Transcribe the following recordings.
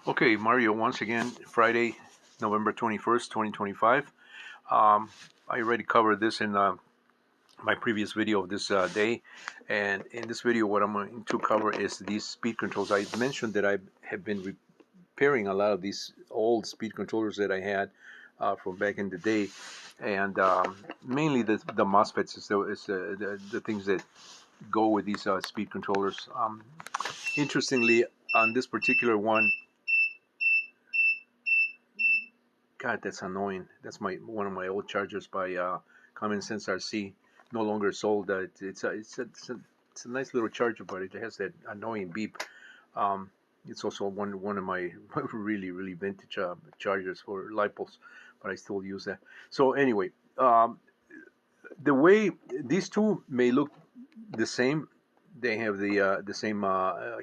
Okay, Mario, once again, Friday, November 21st, 2025. I already covered this in my previous video of this day. And in this video, what I'm going to cover is these speed controls. I mentioned that I have been repairing a lot of these old speed controllers that I had from back in the day. And mainly the MOSFETs is the things that go with these speed controllers. Interestingly, on this particular one, God, that's annoying. That's one of my old chargers by Common Sense RC. No longer sold. It's a nice little charger, but it has that annoying beep. Um, it's also one of my really vintage chargers for lipos, but I still use that. So anyway, the way these two may look the same, they have the same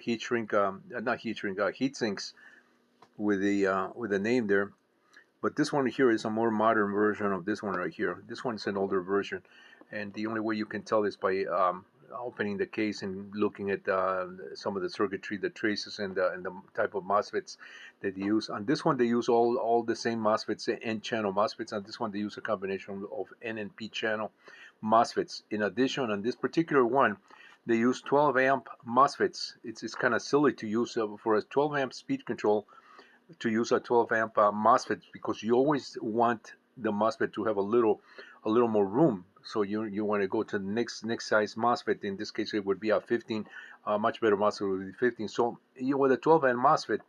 heat shrink, not heat shrink, heat sinks with the name there. But this one here is a more modern version of this one right here. This one is an older version, and the only way you can tell is by opening the case and looking at some of the circuitry, the traces, and the type of MOSFETs that they use. On this one, they use all the same MOSFETs, N-channel MOSFETs. On this one, they use a combination of N and P channel MOSFETs. In addition, on this particular one, they use 12 amp MOSFETs. It's kind of silly to use for a 12 amp speed control, to use a 12 amp MOSFET, because you always want the MOSFET to have a little more room. So you want to go to the next size MOSFET. In this case, it would be a 15. Much better MOSFET would be 15. So with a 12 amp MOSFET,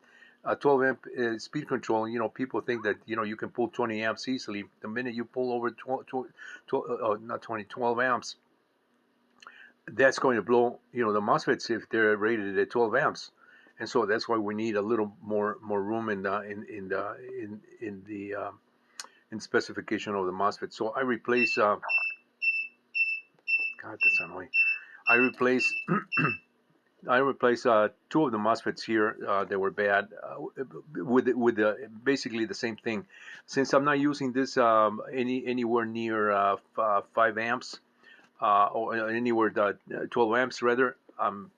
a 12 amp speed control, people think that you can pull 20 amps easily. The minute you pull over 12 amps, that's going to blow the MOSFETs if they're rated at 12 amps. And so that's why we need a little more room in the specification of the MOSFET. So I replace God, that's annoying. I replace two of the MOSFETs here that were bad with basically the same thing. Since I'm not using this anywhere near 5 amps or anywhere 12 amps rather, I'm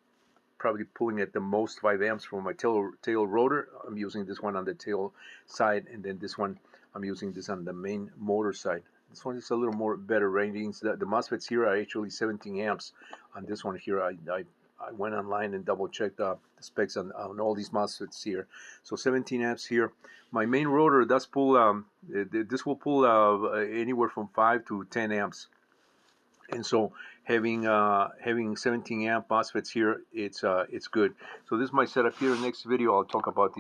probably pulling at the most 5 amps from my tail rotor. I'm using this one on the tail side, and then this one I'm using this on the main motor side. This one is a little more better ratings. The MOSFETs here are actually 17 amps. On this one here, I went online and double checked the specs on all these MOSFETs here. So 17 amps here. My main rotor does pull, this will pull anywhere from 5 to 10 amps. And so having 17 amp MOSFETs here, it's good. So this is my setup here. Next video I'll talk about these